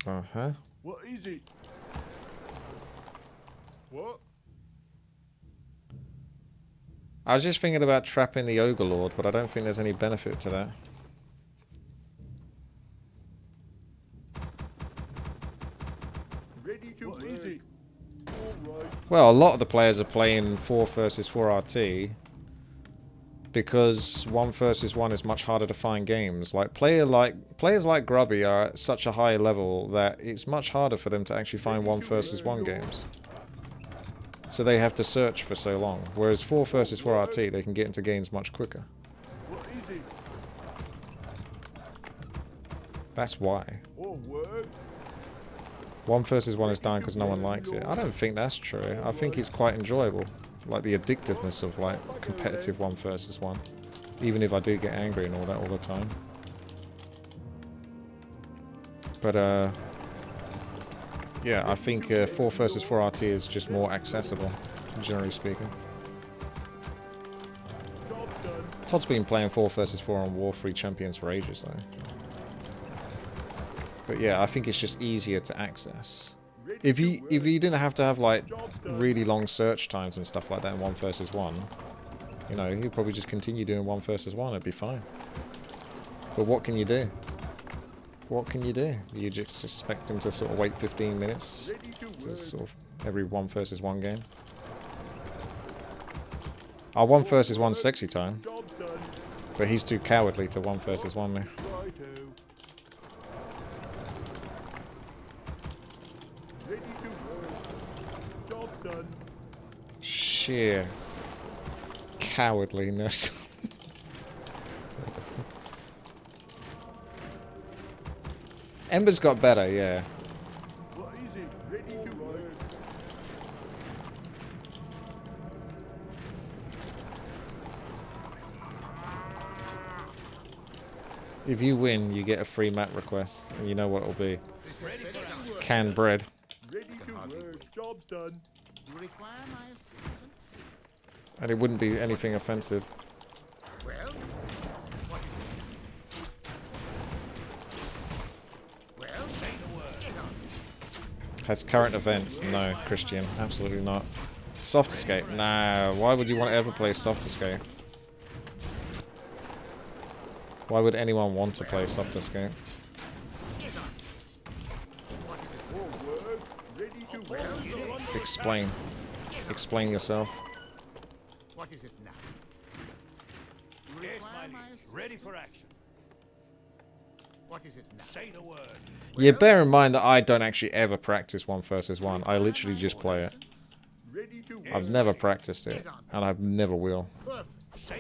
Uh-huh. What is it? What? I was just thinking about trapping the Ogre Lord, but I don't think there's any benefit to that. Ready to what work. Is it? All right. Well, a lot of the players are playing 4 versus 4 RT because 1 versus 1 is much harder to find games. Players like Grubby are at such a high level that it's much harder for them to actually find 1 versus 1 games. So they have to search for so long. Whereas 4 versus 4 RT, they can get into games much quicker. What is it? That's why. 1 versus 1 is dying because no one likes it. I don't think that's true. I think it's quite enjoyable. Like the addictiveness of like competitive 1 versus 1. Even if I do get angry and all that all the time. But yeah, I think 4 versus 4 RT is just more accessible, generally speaking. Todd's been playing 4 versus 4 on War 3 Champions for ages though. But yeah, I think it's just easier to access. If you didn't have to have like really long search times and stuff like that in 1 versus 1, you know, you'd probably just continue doing 1 versus 1, it'd be fine. But what can you do? What can you do? You just expect him to sort of wait 15 minutes to sort of every 1 versus 1 game? Our 1 versus 1 sexy time. But he's too cowardly to 1 versus 1 me. Sheer cowardliness. Ember's got better, yeah. What is it? Ready to work. If you win, you get a free map request, and you know what it'll be. Canned bread. Ready to work. Job's done. You require my assistance? And it wouldn't be anything offensive. Well, what is it? Well, say the word. Get on. Has current events? No, Christian. Absolutely not. Soft Escape? Nah, why would you want to ever play Soft Escape? Why would anyone want to play Soft Escape? Explain. Explain yourself. What is it now? Yes, my liege. Ready for action. What is it now? Say the word. Yeah, bear in mind that I don't actually ever practice 1 versus 1. I literally just play it. I've never practiced it, and I never will.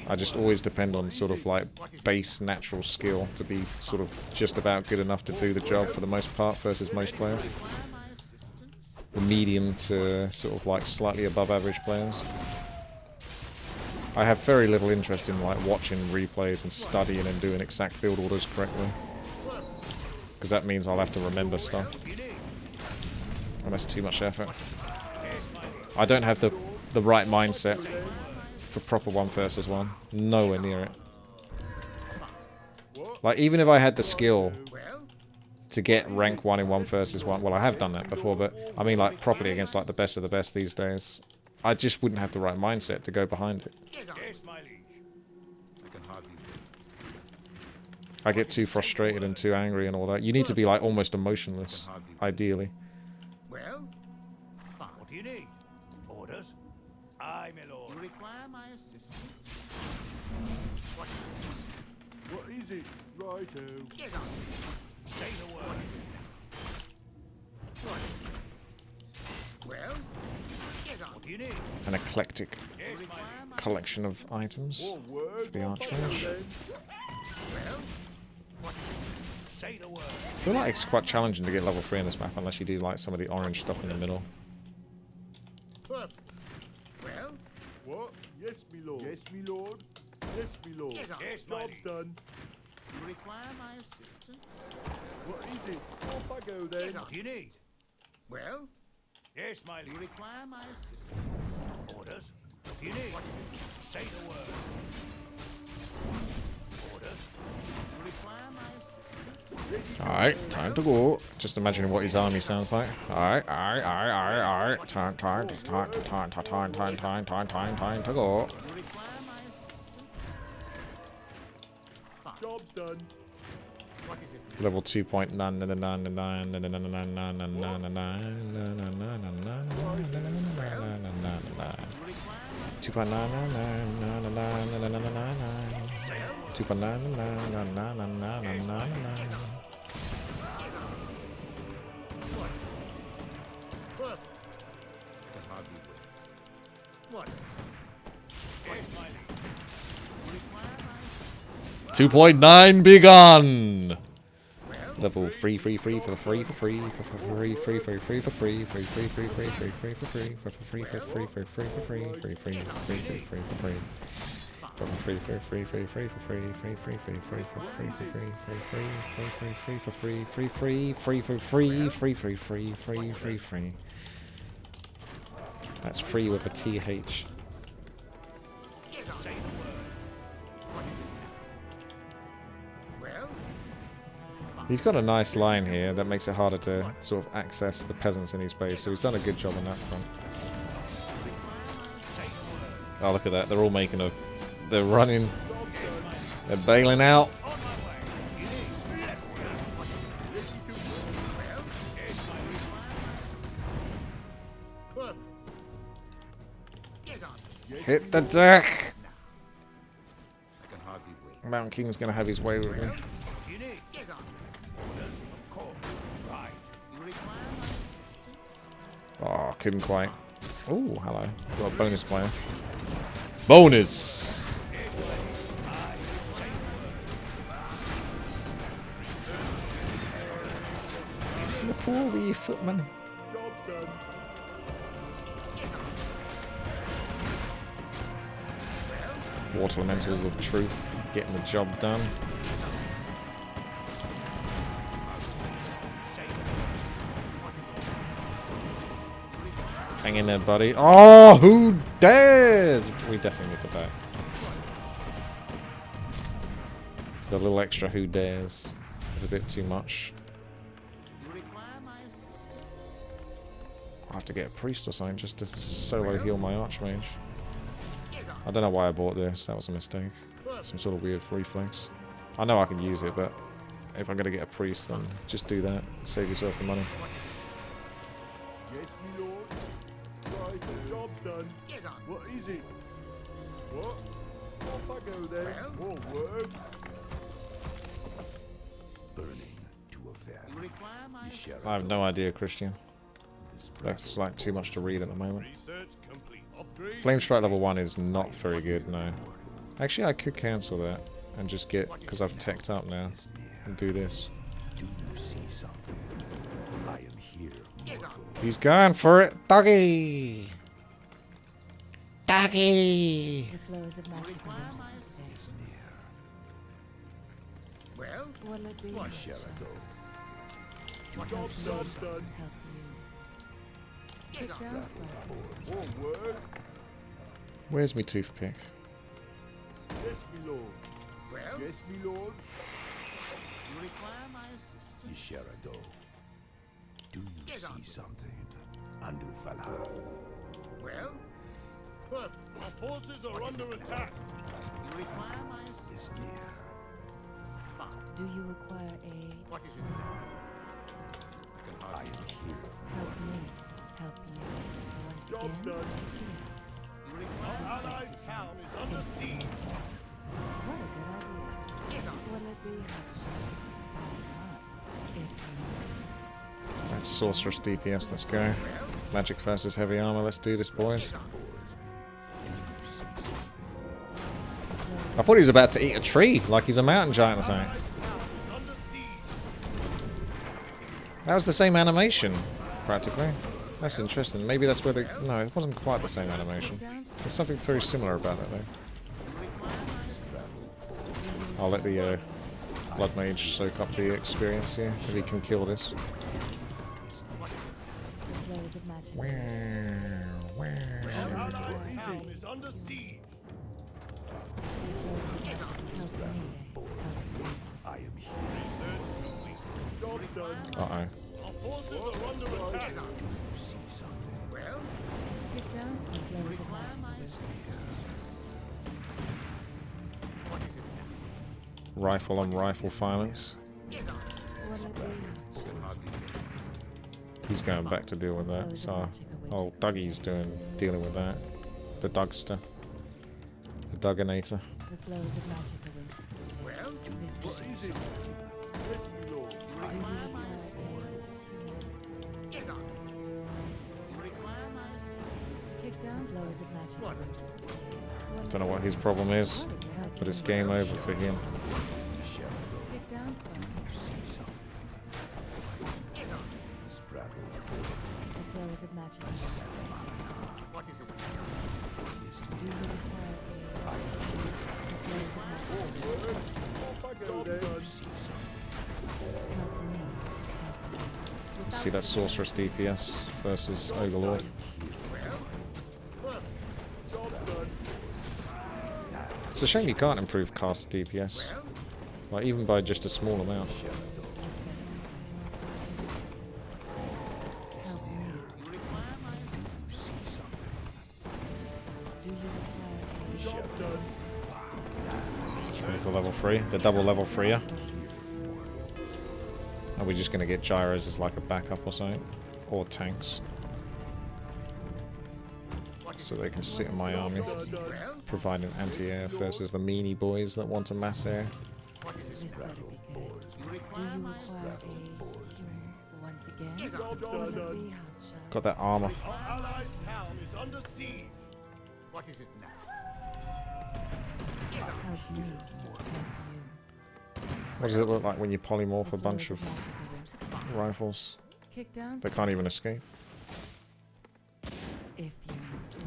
I just always depend on sort of like base natural skill to be sort of just about good enough to do the job for the most part versus most players. The medium to sort of like slightly above average players. I have very little interest in like watching replays and studying and doing exact build orders correctly. Because that means I'll have to remember stuff. And that's too much effort. I don't have the right mindset for proper 1 versus 1. Nowhere near it. Like even if I had the skill to get rank 1 in 1 versus 1, well I have done that before, but I mean like properly against like the best of the best these days, I just wouldn't have the right mindset to go behind it. Yes, my liege. I get too frustrated and too angry and all that. You need to be like almost emotionless, ideally. Well, What do you need? Orders? Aye, my lord. you require my assistance? What is it? Righto. Get on. Say the word. Well, get on. What do you need? An eclectic Yes, my liege. collection of items for the archmage. Well, Say the word. I feel like it's quite challenging to get level 3 in this map unless you do like some of the orange stuff in the middle. perfect. Well, What? Yes, me lord. Yes, me lord. Yes, me lord. Get on. Yes, my Job's liege. done. you require my assistance? What is it? Off I go then. Get on. What do you need? Well, Yes, my you liege. require my assistance? Orders? What do you need? Say the word. Orders? You require my assistance? Alright, time to go. Just imagining what his army sounds like. Alright. Time to go. Job done. Level 2.9. 2.9. What? 2.9 begun. Level free for free. That's free with a TH. He's got a nice line here that makes it harder to sort of access the peasants in his base, so he's done a good job on that front. Oh, look at that. They're all making a... They're running. They're bailing out. Hit the deck! Mountain King's gonna have his way with me. Oh, couldn't quite. Oh, hello. Got a bonus player. Bonus! The poor wee footman. Job done. Water Elementals of Truth, getting the job done. Hang in there, buddy. Oh, who dares? We definitely need to back. The little extra who dares is a bit too much. I'll have to get a priest or something just to solo heal my archmage. I don't know why I bought this. That was a mistake. Some sort of weird reflex. I know I can use it, but if I'm going to get a priest, then just do that. Save yourself the money. Yes, my lord. Right, the job's done. What is it? What? Off I go then. More work. Burning to a vat. I have no idea, Christian. That's like too much to read at the moment. Research complete. Upgrade. Flame Strike level 1 is not very good, no. Actually, I could cancel that and just get, because I've teched up now, and do this. Do you see something? I am here, mortal. He's going for it, doggy! Doggy! The flows of magic Is near. Well, will it be Why shall I go? job's done. help you? Push down spell. More work. Where's me toothpick? Yes, my lord. Well, yes, my lord. You require my assistance? Isharado. Do you see something? Andufala. Well, but our forces are under attack. You require my assistance? Is near. Do you require aid? What is it? I am here. Help me. Help you. Once Job again, done. yes. You require Our allied town is under siege. What a good idea. Will it be helpful? It's not. It promises. That's Sorceress DPS, let's go. Magic versus heavy armor, let's do this, boys. I thought he was about to eat a tree, like he's a mountain giant or something. That was the same animation, practically. That's interesting. Maybe that's where they... No, it wasn't quite the same animation. There's something very similar about it, though. I'll let the Blood Mage soak up the experience here, if he can kill this. Flows of magic. Our allied town is under siege. Flows of magic. Help me. Help you. I am here. Job done. Uh-oh. Our forces are under attack. Well, Kick down the you flows of require magic my wisdom. what is it now? Rifle on rifle violence. Get on. Will it be hard? He's going back to deal with that. So, oh, Dougie's dealing with that. The Dugster. The Dugginator. The flows of magic await. Well, This What way. is it? Yes, my lord. you Do you require my require assistance. Get on. You require my assistance. kick down flows of magic What? await? Don't know what his problem is, but it's game over for him. Kick down Get on. the flows of magic await. What is it? Do you require the flows of magic await? Off I go then. Help me. Help me. Let's see that Sorceress DPS versus Overlord. Job done. It's a shame you can't improve cast DPS. Like, even by just a small amount. Help me. You require my assistance. Do you require Job done. There's the level 3. The double level 3-er. Are we just going to get gyros as like a backup or something? Or tanks. So they can sit in my army. Providing anti-air versus the meanie boys that want to mass air. this better be good? You Do require you my require assistance. a once again? Job Will it done. be hard? Got that armor. Our allies' town is under siege. What is it now? Help me. Help you. What does it look like when you polymorph a The bunch flows of magic await. rifles? Kick down They can't even escape. if you insist.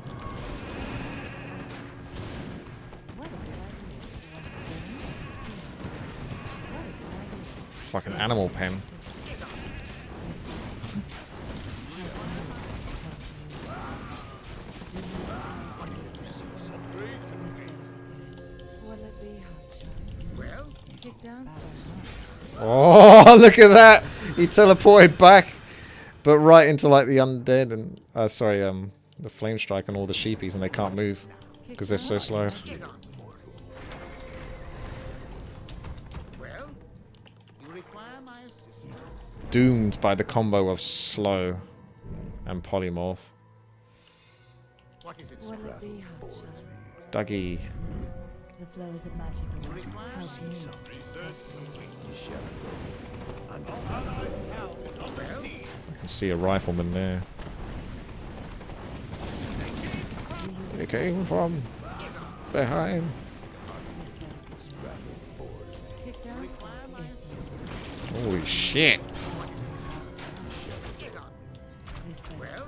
What a good idea. Once again. What a good idea. It's like an animal pen. Well, Kick down. Oh, look at that! He teleported back, but right into like the undead and the flame strike and all the sheepies, and they can't move because they're so slow. get on. Well, you require my assistance. Doomed by the combo of slow and polymorph. What is it? Will it be hard? Dougie. The flows of magic You await. require Help me. Research complete. Our allies' town is under siege. I can see a rifleman there. He came from behind. This better be good. Kick down. Require my assistance. Holy shit! Get on. This better. Well,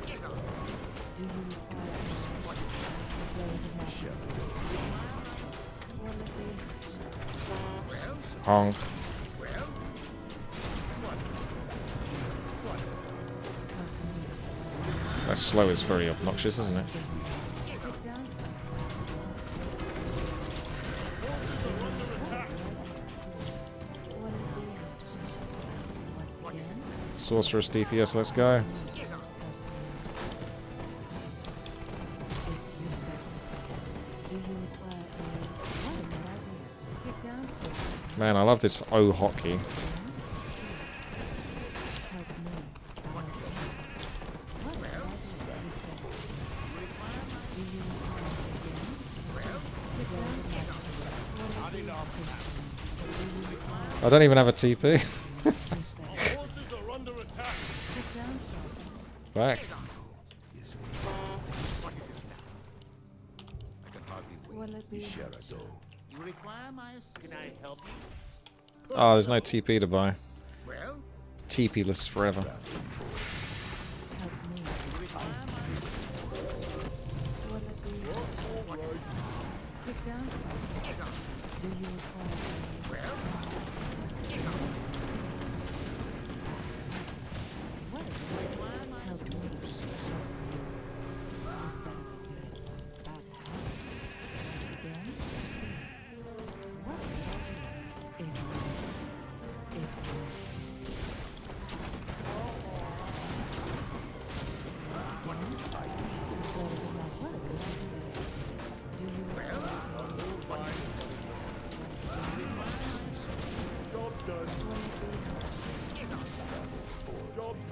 get on. Do you require the flows of magic await? Will it be hard? Honk. Well, Help me. That slow is very obnoxious, isn't it? Kick down. Will it be hard? Once again. Sorceress DPS, let's go. get on. Do you require a what a good idea? Kick down. Man, I love this O hotkey. Help me. What a good idea. Do you require again? Kick down. Not enough. I don't even have a TP. Our forces are under attack. Kick down. Back. Will it be hard? You require my assistance. Can I help you? Oh, there's no TP to buy. Well, TP-less forever. Help me. you require my assistance. Will it be hard? Kick down. Get on. Do you require Well, what a good idea. Help me. This better be good. About time. Once again. What a good idea. If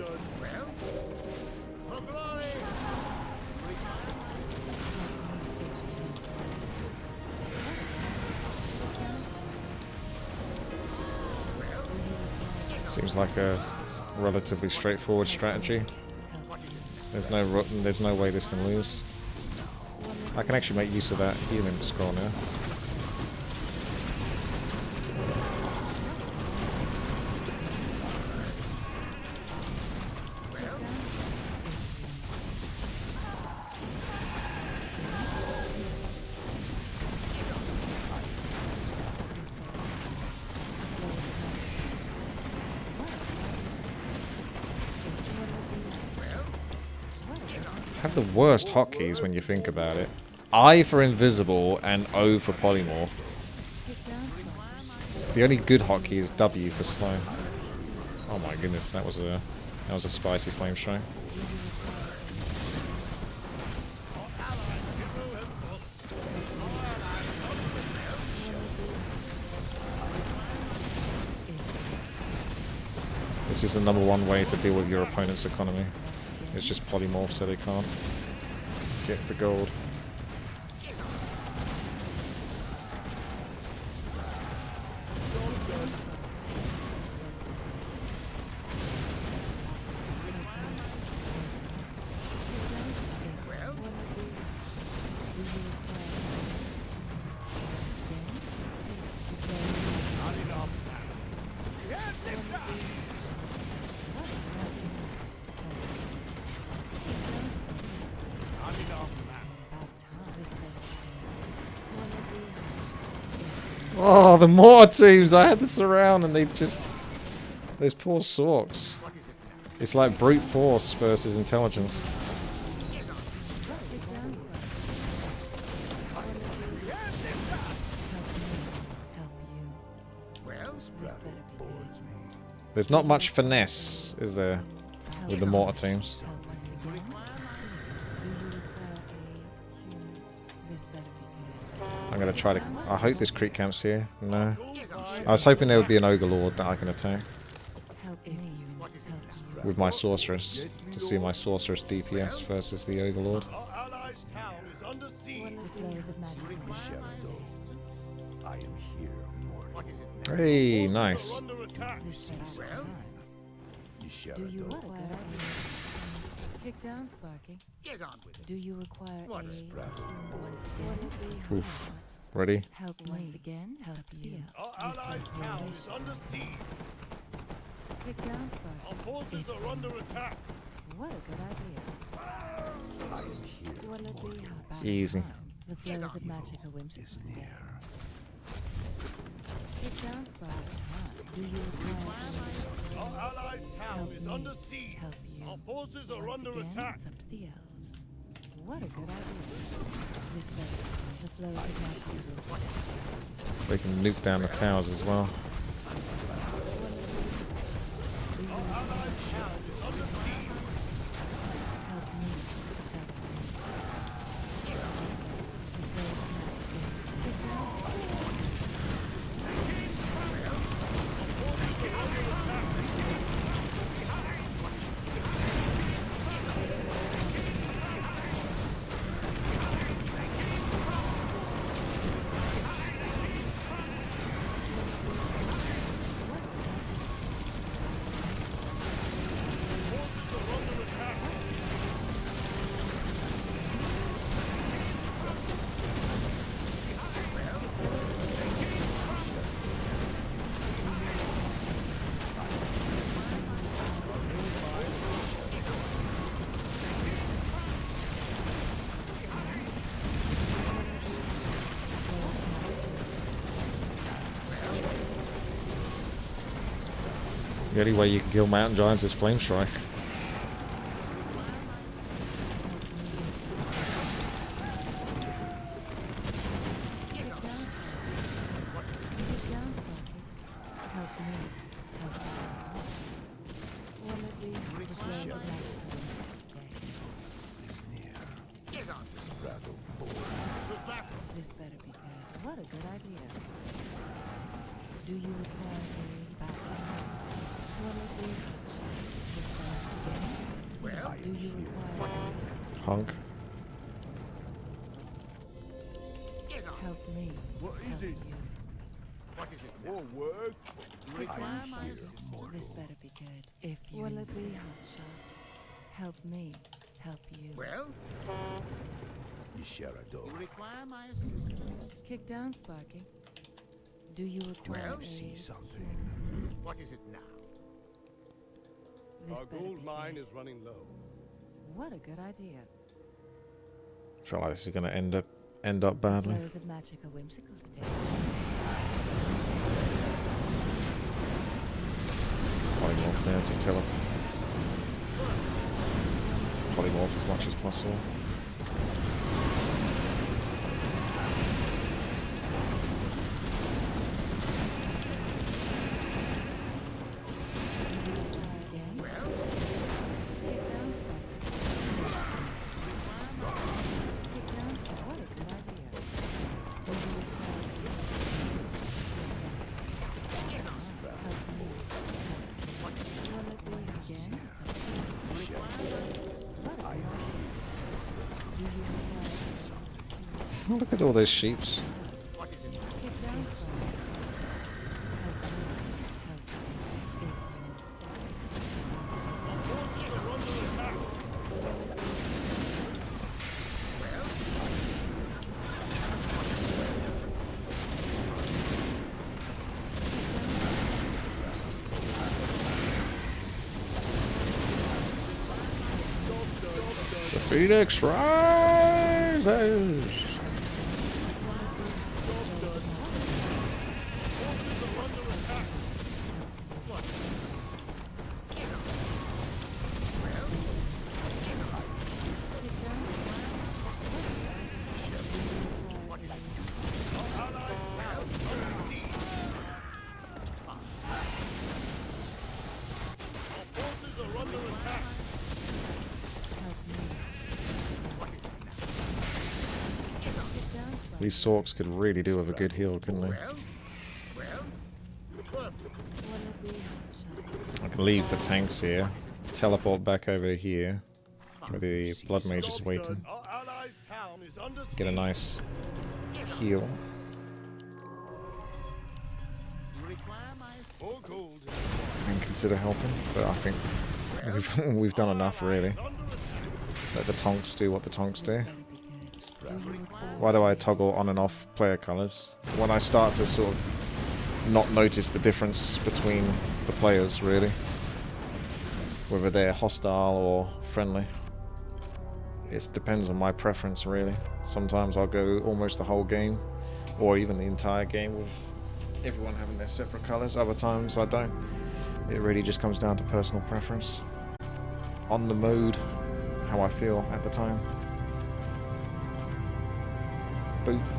done. Well, for glory. Seems like a relatively straightforward strategy. There's no way this can lose. I can actually make use of that healing scroll now. Have the worst hotkeys when you think about it. I for invisible and O for polymorph. The only good hotkey is W for slow. Oh my goodness, that was a spicy flame strike. This is the #1 way to deal with your opponent's economy. It's just polymorph so they can't get the gold. Oh, the mortar teams! I had this around and they just... Those poor sorks. It's like brute force versus intelligence. There's not much finesse, is there, with the mortar teams? I'm gonna try to... I hope this creep camp's here. No. I was hoping there would be an Ogre Lord that I can attack. With my Sorceress. To see my Sorceress DPS versus the Ogre Lord. Our allies' town is under siege. I am here, morning. Hey, nice. Under attack. Do you require pick down, Sparky? Get on with it. Do you require aid? Once again, Oof. Ready? help once again. Help you. Our allies' town is under siege. Pick down, Our Sparky. forces are under attack. What a good idea. I am here. About Easy. time. The flows of magic are whimsical. Pick down, Sparky. Do you require aid? Our allies' town is under siege. Help you. Our forces are Once under again, attack. It's up to the elves. What a good idea. This better. The flows of magic are whimsical. They can nuke down the towers as well. The only way you can kill mountain giants is flame strike. This better be good. What a good idea. Do you require aid? About time. One of the this Do you require Hunk. help me? What is help it? you? What is it? More work? You require my assistance? This better be good. If you will it be hotshot? Help me, help you. Well, You share a door. you require my assistance? Kick down, Sparky. Do you require Well, aid? See something. What is it now? This Our better gold be mine good. is running low. What a good idea. I feel like this is gonna end up badly. Flows of magic are whimsical today. Polymorph there to tele. Polymorph as much as possible. Again? Kick down, Sparky. Kick down, Sparky. What a good idea. Do you require aid? This better be good. Help me, help you. Will it be again? What a good idea. Do you require Look at all those sheeps. What is it? kick down, Sparky? Help me, help you. If you insist. The Phoenix rises. Forces are under attack. These Sorks could really do with a good heal, couldn't they? I can leave the tanks here, teleport back over here, where the Blood Mage is waiting, Our allies' town is under get a nice heal. You require my assistance? More gold. And consider helping, but I think we've done enough really. Let the Tonks do what the Tonks do. Why do I toggle on and off player colours? When I start to sort of not notice the difference between the players really, whether they're hostile or friendly. It depends on my preference really. Sometimes I'll go almost the whole game, or even the entire game with everyone having their separate colours. Other times I don't. It really just comes down to personal preference. On the mode, how I feel at the time. Boop.